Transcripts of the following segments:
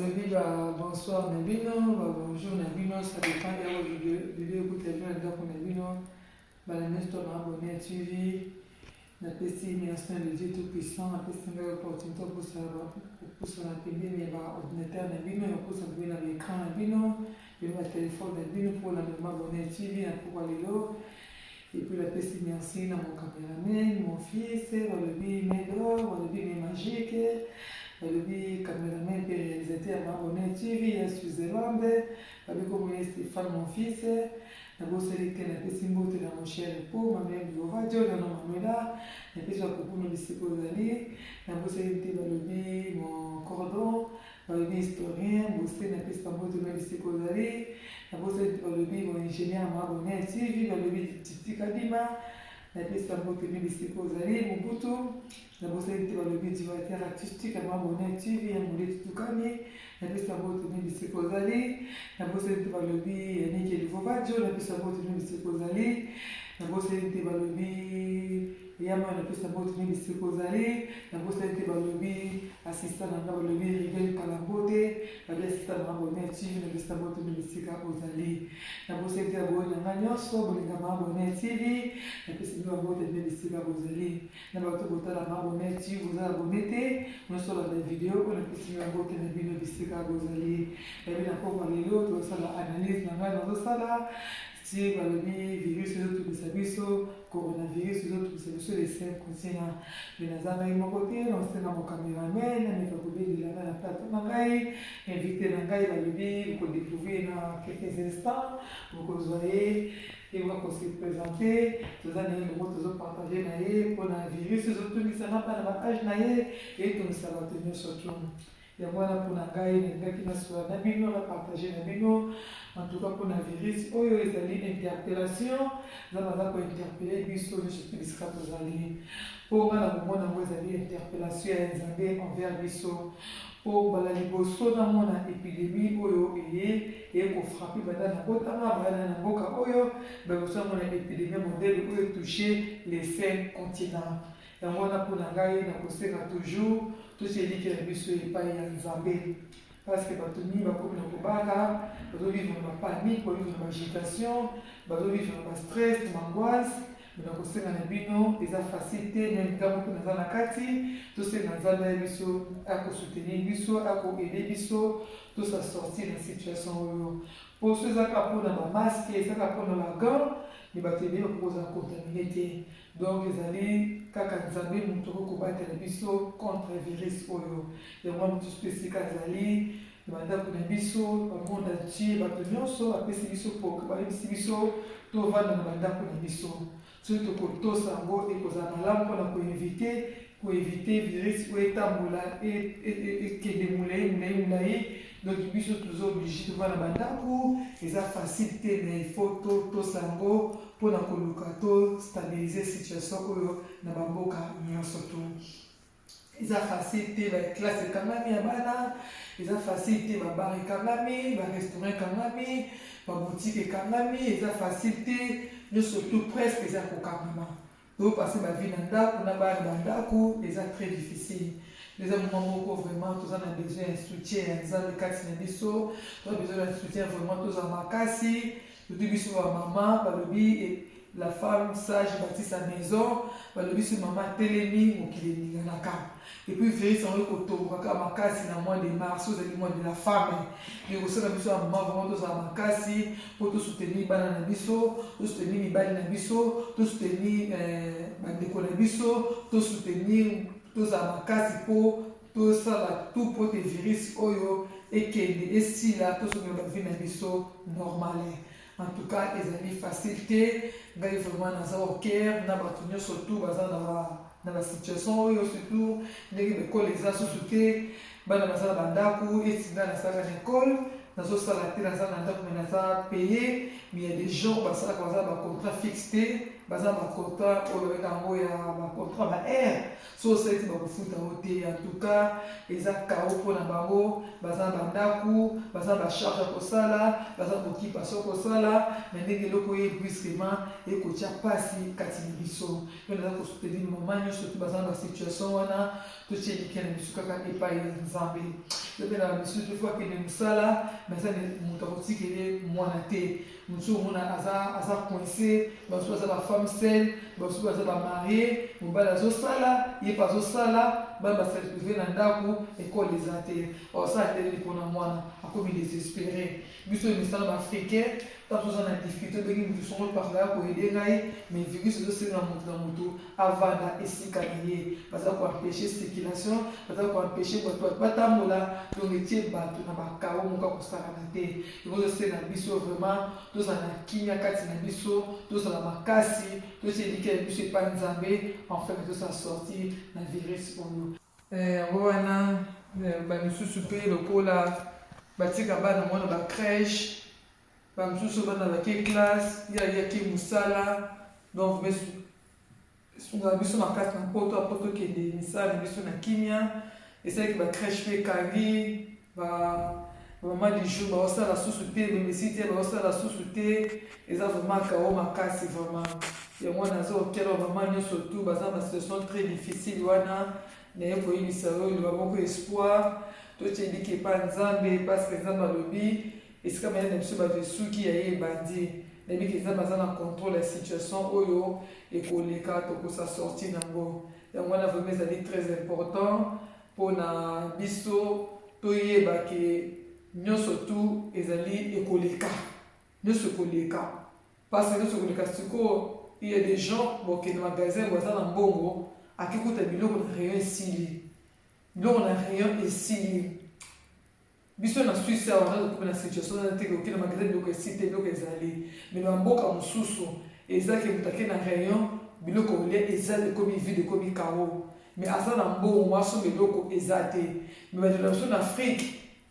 bonsoir Nabino, bonjour Nabino, ça dépend de la vidéo que tu as vu pour Nabino. Nous abonné à TV. La destination de Dieu Tout-Puissant, la destination de l'opportunité pour se rappeler, mais ordinateur Nabino, pour se voir l'écran Nabino, le téléphone Nabino pour la abonné à TV, pour aller là. Et puis la destination dans mon caméraman, mon fils, le billet le billet magique. Le caméraman et réalisateur abonné TV à Switzerland, avec comme Stéphane mon fils, la bosse électrique la pessimbo de la mon cher pour ma mère du radio, la maman la pêche à propos de l'Issékozali, la bosse électrique le mon cordon, le historien, bosse la pêche à propos de l'Issékozali, la bosse électrique le mon ingénieur abonné TV, le Titi Kadima. La peste à propos de l'Issékozali, Mobutu. La bosse électrique le directeur artistique, la abonné TV, la modèle Tukani. La peste à propos de l'Issékozali, la bosse électrique le Niki Livovadio, la peste à propos de l'Issékozali, la bosse électrique le Yama, la peste à propos de l'Issékozali, la bosse électrique le assistant le Rivel Kalambote, la assistant abonné TV, la peste à propos de l'Issékozali, la bosse électrique le Nganyoso, le abonné TV, la peste à propos de l'Issékozali, la bosse électrique le abonné TV, vous abonnez, nous sommes dans la vidéo, la peste à propos de l'Issékozali. Et bien, pour les autres, l'analyse dans la si le virus de Sabiso, coronavirus de Sabiso, les 5 continents. Les Nazara et mon côté, on s'est dans mon caméraman, on est capable de la plateforme, invité Nangai, vous pouvez découvrir dans quelques instants, vous voyez, et vous pouvez se présenter, vous allez nous partager pour le virus, vous allez nous pas la page et tout ça va tenir sur tout. Et voilà pour Nangai, qui n'a soit Nabino, on a partagé Nabino. En tout cas, pour le virus, il y a une interpellation. Nous avons interpellé, puis je suis discret aux alliés. Pour moi, nous avons une interpellation envers Bisso. Pour la liboso dans mon épidémie, et pour frapper la botama, la boca, nous avons une épidémie mondiale qui a touché les 5 continents. Et voilà pour Nangai, nous avons toujours tout ce qui est Bisso et pas Zambé. Parce que batumi bakumi na kobaka bazovivre na panique, bazovivre na agitation, bazovivre na stress, na angoisse, na kosenga na bino eza facilité même ntango mpe naza na kati tosenga nzambe ya biso akosoutenir biso akoaide biso tosa sortir na situation oyo po so ezaka mpona bamaske ezaka mpona bagant me bato ebele bakozala contamine te donc ezali kaka nzambe moto okobatela biso contre virus oyo yango motu spesika ezali bandako na biso bamonde entier bato nyonso bapesi biso bayebisi biso tovanda na bandako na biso soki tokotosa yango ekozala malamu mpona koevite virus oyo etambola ekende molai donc biso toza oblige tovanda na bandako eza facile te mais il faut totosa yango mpona koluka tostabilize situation oyo na bamboka nyonso to eza facile te baklasse ekangami ya bana eza facile te babar ekangami barestaurant ekangami baboutique ekangami eza facile te nyonso to presque eza kokangama topase bavi na ndako na bana bandako eza très difficile eza moment moko vraiment toza na besoin ya soutien ya nzambe kati na biso toza besoin ya soutien vraiment toza makasi toti biso bamama balobi la femme sage bâtit sa maison, balobi sur maman telemi mokili eninganaka. Et puis virus en kotombaka makasi na mois de mars, aux mois de la femme. Et aussi la biso à maman vraiment tous à makasi pour tout soutenir bana na biso, tout soutenir mibali na biso, tout soutenir bandeko na biso, tout soutenir tous à makasi pour tout ça tout pour des virus oyo et kende et si là tout ce que va vivre na biso normal. En tout cas, les facilités, il y a vraiment au cœur, surtout dans la situation, surtout les écoles, les associés, dans la bandaku, et dans la salle d'école, dans la salle payé, mais il y a des gens qui ont un contrat fixé, baza bakontra oyo babengaka yango ya bakontra ba-air so osalisi bakofuta yo te. En tout cas eza kao mpona bango, baza na bandako, baza na bacharge ya kosala, baza na occupation kosala, na ndenge eloko ye brusquement ekotia mpasi kati na biso. Yo naza kosoutenir mama nyonso tu baza na basituation wana, totie likya na biso kaka epai ya Nzambe. Yo mpe na bamisusu te fo akende mosala me aza moto akotikele mwana te. Mosusu omona aza coincé, basusu baza bafemme seule, basusu baza bamarie, mobali azosala ye mpe azosala, bana baservive na ndako ekole eza te. Osala ndenge mpona mwana akomi désespéré. Biso emisala baafricain ntango toza na difficulté obengi motu songo parla ya koyede ngai mais virus ezosenga motu na motu avanda esika na ye. Baza koempêche circulation, baza koempêche bato batambola, donc etie bato na bakao moko akosalana te. Yango ezosenga biso vraiment tozala na kimia kati na biso, tozala makasi, totie elike na biso epai Nzambe enfin tozala sorti na virus oyo. Yango wana bamisusu mpe lokola batika bana mwana bacrèche, bamisusu bana bake classe yaki mosala, donc sunga biso makasi na poto apoto okende misala na biso na kimia esalaki bacrèche mpe ekangi bamama du jour baosala susu te, bemesi te baosala susu te, eza vraiment kao makasi vraiment. Yango wana aza okela bamama nyonso tu baza na situation très difficile wana naye koyebisa oyo liba moko espoir totie eliki epai Nzambe parce que Nzambe alobi esika mayele na biso bato esuki ya ye ebandi nayebiki Nzambe aza na contrôle ya situation oyo ekoleka tokosa sorti nango. Yango wana vraiment ezali très important mpona biso toyeba ke nyonso tu ezali ekoleka, nyonso ekoleka parce que nyonso ekoleka sikoyo il y a des gens bokende magasin baza na mbongo akikuta biloko na rayon esili, biloko na rayon esili. Biso na Suisse awa nazokomi na situation na teke okende magasin biloko esili te biloko ezali, mais na mboka mosusu ezaki moto ake na rayon biloko olia ezali ekomi vide ekomi kao, mais aza na mbongo mwasomba biloko eza te. Mais bato na biso na Afrique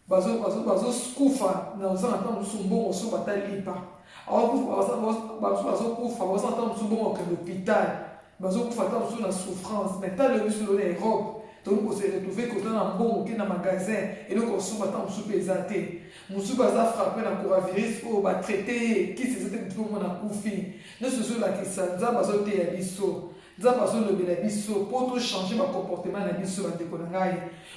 bazokufa na ozanga ntango mosusu mbongo so batalipa bazokufa bazanga ntango mosusu mbongo okende hôpital, bazokufa ntango mosusu na souffrance. Mais talo biso lona Europe tokoki kose retrouve kota na mbongo oke na magasin eloko osomba ntango mosusu mpe eza te. Mosusu baza frappe na coronavirus oyo batraite ye kisi eza te motu mpo mona kufi. Nyonso ezolakisa Nzambe azoteya biso, Nzambe azolobela biso mpo tochange bacomportement na biso. Bandeko na ngai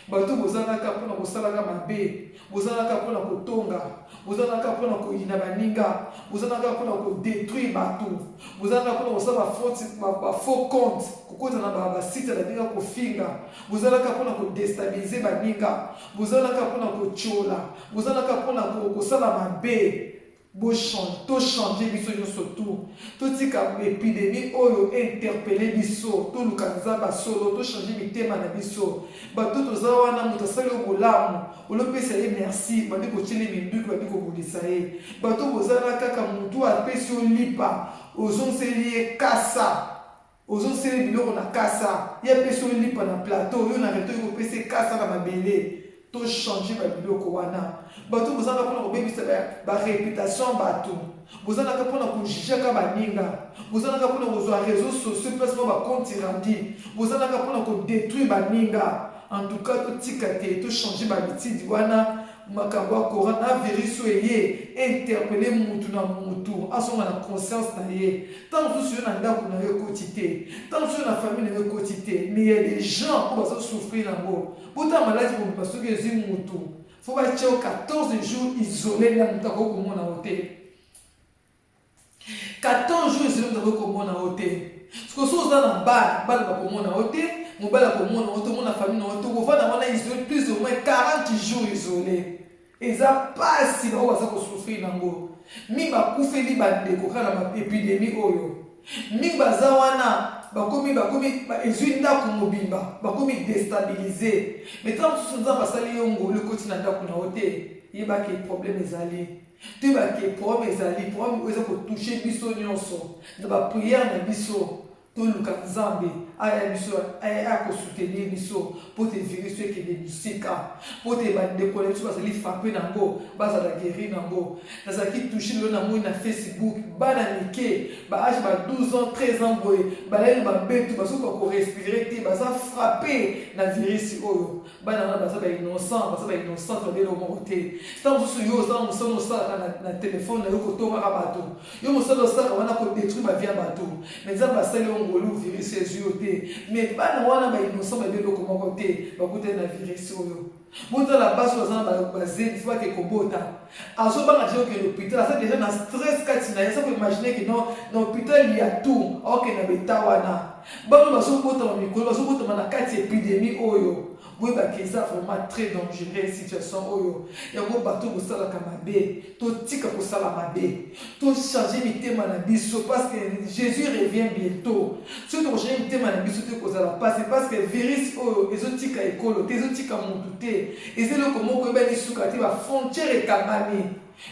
bato bozalaka mpona kosalaka mabe, bozalaka mpona kotonga, bozalaka mpona koyina baninga, bozalaka mpona kodétruire bato, bozalaka mpona kosala bafaux compte kokota na basite na binga kofinga, bozalaka mpona kodestabilize baninga, bozalaka mpona kotiola, bozalaka mpona kosala mabe. Tochange biso nyonso tu, totika epidémie oyo interpellé biso, toluka Nzambe solo, tochange mitema na biso. Bato toza wana moto asali obolamu olopesa ye merci bandi kotiele minduki bandi kobundisa ye. Bato bozala kaka motu apesi olipa ozongiseli ye kasa, ozongiseli biloko na kasa ye apesi olipa na plateau yo na reto yo kopesa kasa na mabele. Tochange babiloko wana. Bato bozalaka mpona kobebisa baréputation bato, bozalaka mpona kojijaka baninga, bozalaka mpona kozwa réseaux sociaux place mpo bacompte rendi, bozalaka mpona kodétruire baninga. En tout cas totika te, tochange babitidi wana. Makambo ya coronavirus eye interpellé mutu na mutu asonga na conscience na ye. Tant mosusu yo na ndako na yo ekoti te, tant mosusu yo na famille na yo ekoti te, mais il y a des gens oyo bazosouffrir nango. Bota maladi mobimba soki ezwi mutu fo batia 14 jours isolé na moto akoki komona yo te. 14 jours isolé moto akoki komona yo te. Siko so oza na bana bakomona yo te, mobali akomona yo te, omona famille na yo te, okovanda wana isolé plus ou moins 40 jours isolé. Eza pasi na oyo baza kosouffrir nango. Mingi bakufeli bandeko kaka na épidémie oyo. Mingi baza wana bakomi ezwi ndako mobimba, bakomi déstabilisé. Mais tant mosusu Nzambe asali yo ngolu ekoti na ndako na yo te, yebaki problème ezali. Toyebaki problème ezali, problème oyo eza kotouche biso nyonso. Na baprière na biso toluka Nzambe aya biso akosoutenir biso pour te virer ceux qui de musika pour te bandeko na biso bazali frappe nango bazala guéri nango nazalaki touché lelo na moi na Facebook bana mike baage ba 12 ans 13 ans boye baleli babetu bazoka korespirer te baza frappé na virus oyo bana wana baza innocent babeli omoko te ntango mosusu yo ozala mosala osalaka na telefone na yo kotongaka bato yo mosala osalaka wana kodétruire bavie ya bato mais nzambe basali yo ngolu virus ezwi yo te mais bana wana bainnocent babeli eloko moko te bakutani na virus oyo botala basi baza na bazeli fo bake kobota azobanga te okende hôpital aza déjà na stress kati na ye aza koimagine ke na hôpital ya tour aokende na beta wana bano bazobotama mikolo bazobotama na kati épidémie oyo boyebaka eza vraiment très dangereux situation oyo yango bato bosalaka mabe totika kosala mabe tochange mitema na biso parce que Jésus revient bientôt soki tokochange mitema na biso te kozala pasi parce que virus oyo ezotika ekolo te ezotika motu te eza eloko moko oyeba lisuka te bafrontière ekangami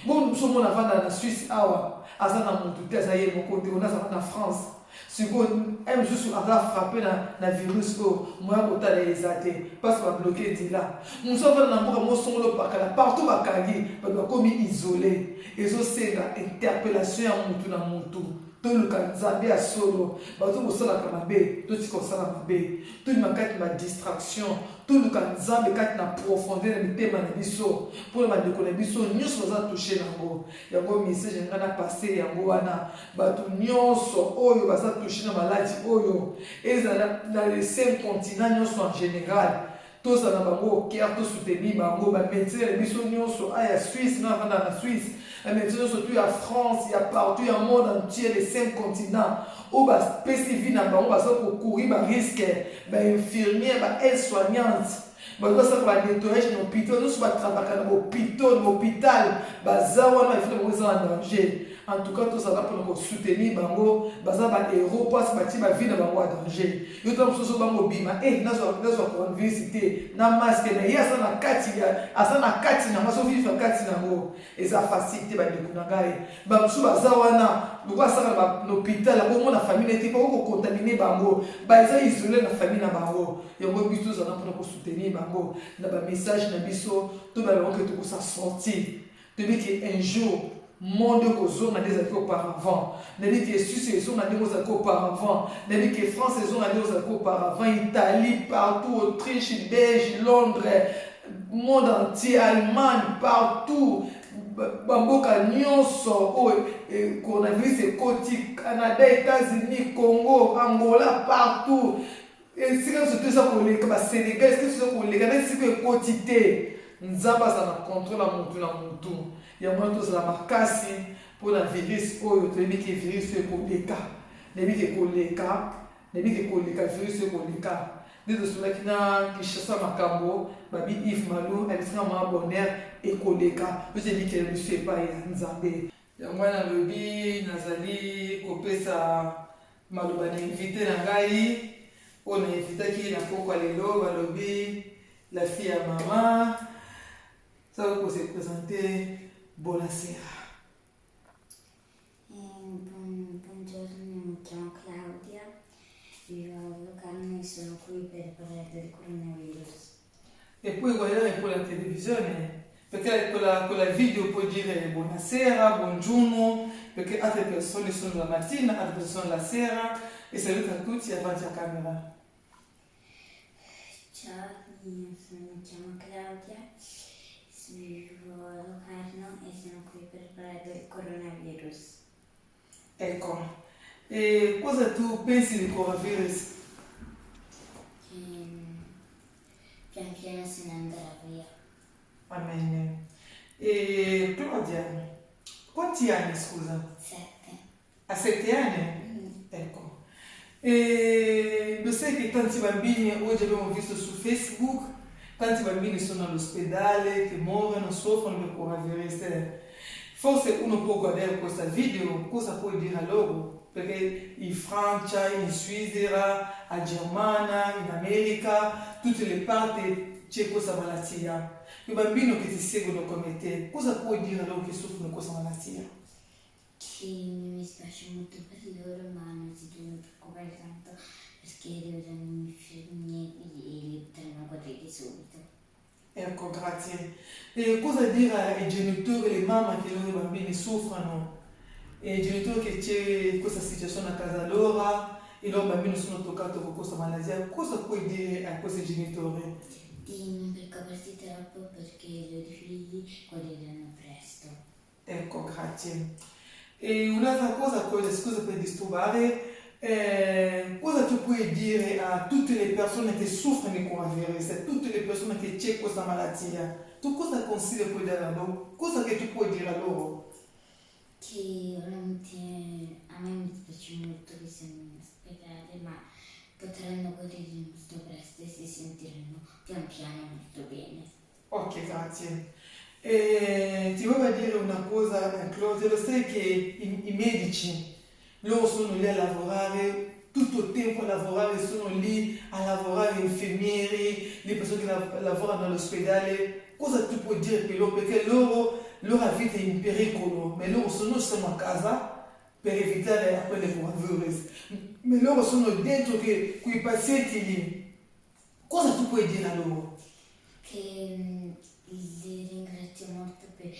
bomona avanda na Suisse awa aza na motu te aza ye moko te ona azala na France sikoyo mosusu aza frappe na virus oyo moya kotala eza te parce que babloke dila mosusu avanda na mboka mosongolo pakala partout bakangi bato bakomi isolé ezosenga interpellation ya motu na motu toluka nzambe ya solo bato bosalaka mabe totika kosala mabe tolima kati na distraction toluka nzambe kati na profondeur na mitema na biso mpona bandeko na biso nyonso baza touche nango yango message ngai na passe yango wana bato nyonso oyo baza touche na maladi oyo ezala na les 5 continents nyonso en général tozala na bango oker tosoutenir bango bamédecin na biso nyonso aya Suisse na avanda na Suisse bamédecin nyonso tu ya France ya partout ya monde entier les 5 continents oyo bapesi vie na bango baza kokourir barisque bainfirmière baaide-soignante bato basaka banettoyage na hôpital nyonso batravaka na hôpital baza wana bafile bango eza na danger en tout cas tozala mpona kosoutenir bango baza bahéros mpasi batie bavie na bango ya danger yo tala mosusu bango bima nazwa coronavirus te na maske na ye aza na kati nango azoviva kati nango eza facile te bandeko na ngai bamosusu baza wana loko asaka na hôpital yango na famille te mpo kokontamine bango baeza isole na famille na bango yango biso tozala mpona kosoutenir bango na bamessage na biso to babango ke tokosa sortir tobiki un jour monde kozonga nde ezalaki auparavant nayebi ke Suisse ezonga ndenge ozalaki auparavant nayebi ke France ezonga ndenge ozalaki auparavant Italie partout Autriche Belge Londres monde entier Allemagne partout bamboka nyonso oyo coronavirus ekoti Canada États-Unis Congo Angola partout esika nyonso to eza koleka basénégal esika nyonso eza koleka na esika ekoti te nzambe aza na contrôle ya motu na motu yango wana tozala makasi mpona virus oyo toyebi ke virus ekoleka nayebi ke koleka virus ekoleka nde tosolaki na Kinshasa makambo babi Yves Malo alisika mwa bonheur ekoleka toyebi ke biso epai ya nzambe yango wana lobi nazali kopesa maloba na invité na ngai oyo na invitaki na pokwa lelo balobi la fille ya mama ça va se présenter Buonasera. Buongiorno, mi chiamo Claudia, vivo a Locarno e sono qui per parlare del coronavirus. E poi guardare con la televisione, perché con la video puoi dire buonasera, buongiorno, perché altre persone sono la mattina, altre persone la sera e saluta tutti avanti alla camera. Ciao, mi chiamo Claudia. Vivo a Locarno e sono qui per parlare del coronavirus. Ecco, e cosa tu pensi del coronavirus? Pian piano se ne andrà via. Amen. E Claudia, quanti anni scusa? 7. A 7 anni? Ecco. E lo sai che tanti bambini oggi abbiamo visto su Facebook tanti bambini sono all'ospedale che muoiono, soffrono per coronavirus. Forse uno può guardare questo video, cosa puoi dire a loro? Perché in Francia, in Svizzera, a Germania, in America, tutte le parti c'è questa malattia. I bambini che ti seguono come te, cosa puoi dire a loro che soffrono questa malattia? Che mi spiace molto per loro, ma non si devono preoccupare tanto perché che dovranno infermieri e li potranno guarire subito. Ecco, grazie. E cosa dire ai genitori e alle mamme che i loro bambini soffrono? E i genitori che c'è questa situazione a casa loro, i loro bambini sono toccati con questa malattia, cosa puoi dire a questi genitori? Di non preoccuparsi troppo perché i loro figli guariranno presto. Ecco, grazie. E un'altra cosa, scusa per disturbare, cosa tu puoi dire a tutte le persone che soffrono di coronavirus, a tutte le persone che c'è questa malattia? Tu cosa consigli puoi dare a loro? Cosa che tu puoi dire a loro? Che veramente a me mi dispiace molto che siano in ospedale, ma potranno guarire molto presto e si sentiranno pian piano molto bene. Ok, grazie. E ti voglio dire una cosa, Claudia, lo sai che i medici, loro sono lì a lavorare, tutto il tempo a lavorare, sono lì a lavorare, infermieri, le persone che lavorano all'ospedale. Cosa tu puoi dire per loro? Perché loro vita è in pericolo, ma loro sono a casa per evitare quelle coronavirus. Ma loro sono dentro quei pazienti lì. Cosa tu puoi dire a loro? Che li ringrazio molto per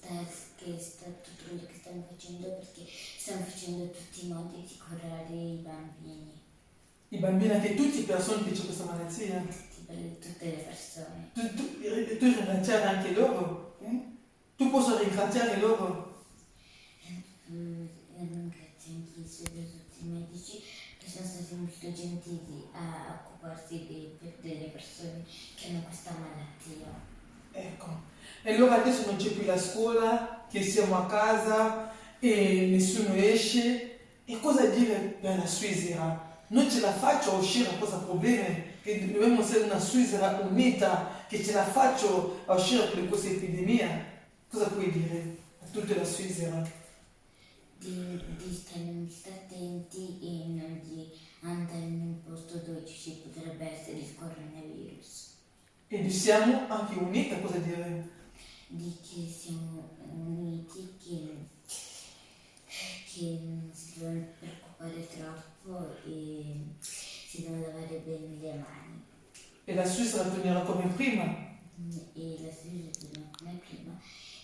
tutto quello che stanno facendo perché stanno facendo tutti i modi di curare i bambini. I bambini, anche tutte le persone che c'è questa malattia. Tutte le persone. Tu ringraziare anche loro? Tu posso ringraziare loro? Ringrazio anche tutti i medici che sono stati molto gentili a occuparsi delle persone che hanno questa malattia. Ecco. E allora adesso non c'è più la scuola, che siamo a casa e nessuno esce. E cosa dire per la Svizzera? Non ce la faccio a uscire da questo problema, che dobbiamo essere una Svizzera unita, che ce la faccio a uscire da questa epidemia. Cosa puoi dire a tutta la Svizzera? Di stare molto attenti e non di andare in un posto dove ci potrebbe essere il coronavirus. E siamo anche uniti, cosa dire? Di che siamo uniti, che non si devono preoccupare troppo e si devono lavare bene le mani. E la Svizzera tornerà come prima. E la Svizzera tornerà come prima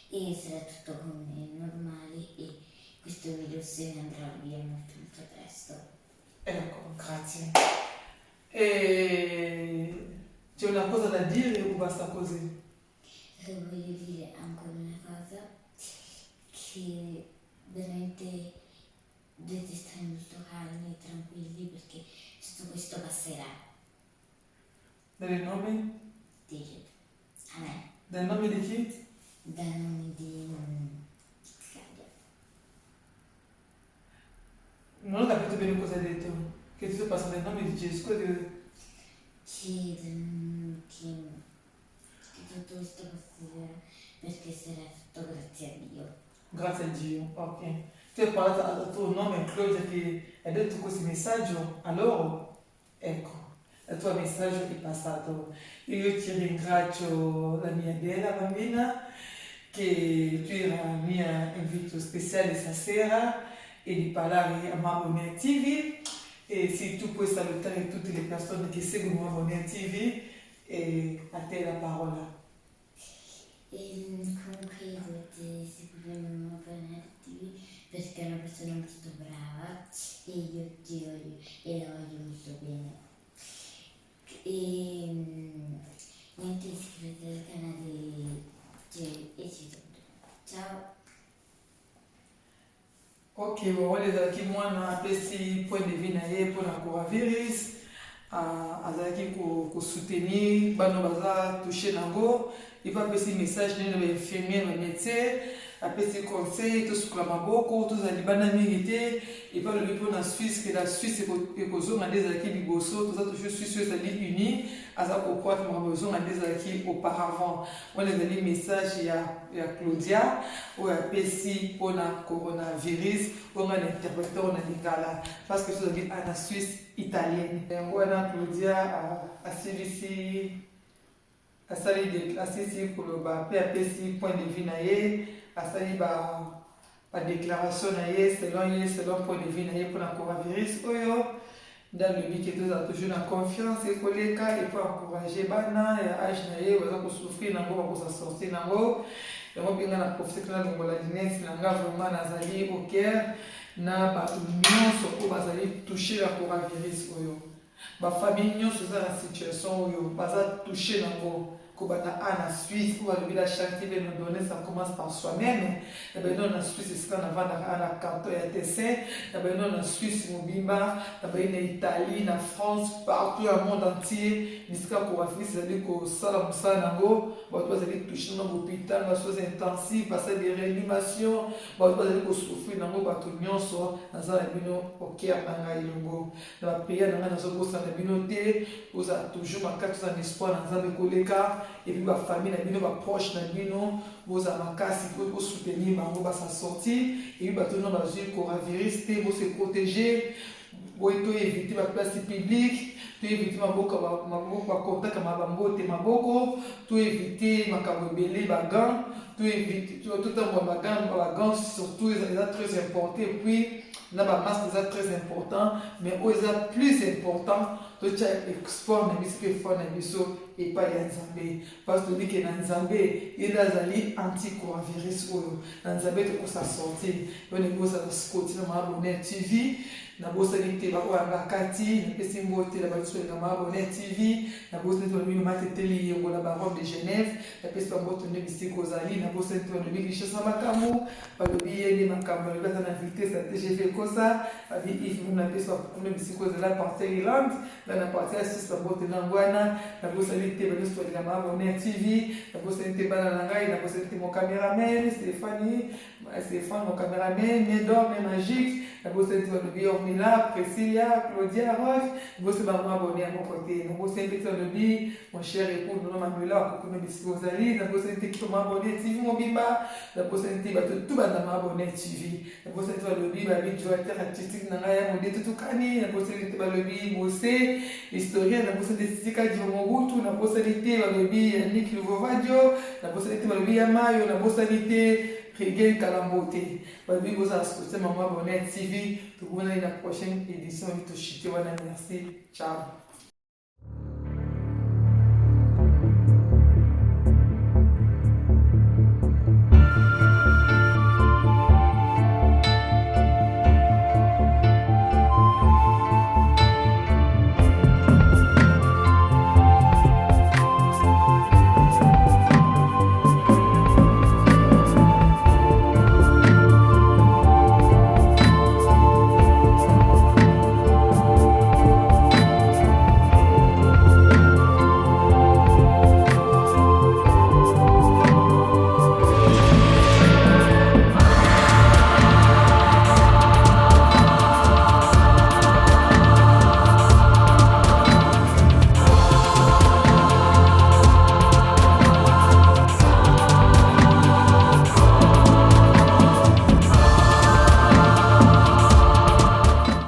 e sarà tutto come normale e questo virus se ne andrà via molto molto presto. Ecco, grazie. E c'è una cosa da dire o basta così? Voglio dire ancora una cosa, che veramente dovete stare molto calmi e tranquilli perché tutto questo passerà. Del nome? Dice, a me, Del nome di chi? da nome di Claudia. Non ho capito bene cosa hai detto. Che tutto passa nel nome di Gesù. Che tutto questo passerà perché sarà tutto grazie a Dio. Grazie a Dio, ok. Tu hai parlato al tuo nome, Claudia, che hai detto questo messaggio a loro. Ecco, il tuo messaggio è passato. Io ti ringrazio, la mia bella bambina, che tu eri la mia invito speciale stasera e di parlare a Mamma TV. E se tu puoi salutare tutte le persone che seguono Mamma TV, e a te la parola. E comunque dovete seguire Mamma TV perché è una persona molto brava e io ti voglio e la voglio molto bene. E niente, iscrivetevi al canale e ci ciao. Ok, wale ezalaki mwana apesi point de vue na ye mpona coronavirus azalaki kosoutenir bano baza touche nango epo apesi message nini na bainfirmiere bamédecin apesi conseil tosukola maboko tozala libanda mingi te epo alobi mpona Suisse ke la Suisse ekozonga nde ezalaki liboso toza toujours Suisse oyo ezali uni aza kokroate makambo ezonga nde ezalaki auparavant wana ezali message ya Claudia oyo apesi mpona coronavirus oyo nga na interpreteur na lingala parce que tozali na Suisse italienne yango wana Claudia asilisi koloba mpe apesi point de vue na ye asali badéclaration na ye selon point de vue na ye mpona coronavirus oyo dans le but que tozala toujours na confiance ekoleka et pour encourager bana ya age na ye baza kosouffrir nango bakosa sortir nango yango mpenga na profite na longola dinesi na nga vraiment nazali au cœur na bato nyonso oyo bazali touché na coronavirus oyo bafamille nyonso eza na situation oyo baza touché nango kobanda na Suisse ou balobi la charité de nous donner ça commence par soi-même et ben non na Suisse esika na vandaka na canton ya Tessin et ben non na Suisse mobimba et ben na Italie na France partout dans le monde entier bisika coronavirus ezali kosala mosala nango bato bazali touché na hôpital basoins intensifs basali de réanimation bato bazali kosouffrir nango bato nyonso naza na bino oker na ngai elongo na bapriere na ngai nazobosana bino te ozala toujours makati oza na espoir na nzambe koleka et puis ma famille na bino ba proche na bino vos amakasi pour soutenir bango ba sa sortie et puis bato na bazui coronavirus te vous se protéger vous éviter la place publique tu éviter maboko ba contact mabambo te maboko tu éviter makambo belé ba gants tu éviter tout en ba gants surtout ils sont très important et puis na ba masque c'est très important mais c'est plus important to cha export na biso ke fo na biso et pas ya nzambe parce que dit que na nzambe il azali anti coronavirus oyo na nzambe to ko sa sortir on est go sa scotty na abonné TV na bosa lite ba oanga kati na pesi mbote la bato na abonné TV na bosa to no mateteli ngo la baroque de Genève na pesi mbote ne bisiko zali na bosa to no bi richesse makamu ba lobi yeli makamu ba na invité sa TGV kosa ba bi if na pesi ko bisiko zala partir Irlande na partir assist mbote na ngwana na bosa lite ba no to la abonné TV na bosa lite ba na ngai na bosa lite mon caméraman Stéphanie mon caméraman Nedor magique la bosa lite ba lobi Mila, Priscilla, Claudia, Roche, vous êtes abonné à mon côté. Nous vous invitons le bi, mon cher époux, nous sommes là pour nous biscuiter. Nous vous invitons qui sont abonnés TV Mobimba, nous vous invitons tout le monde abonné TV. Nous vous invitons le bi, le directeur artistique Nangaya Modi Tutukani, nous vous invitons le bi, Mosé, historien, nous vous invitons Sika Djomogutu, nous vous invitons le bi, Nick Luvovadio, nous vous invitons le bi Amayo, nous vous invitons Régel Kalambote. Babi vous a scruté maman Bonnet TV. Tout le monde à la prochaine édition. Merci. Ciao.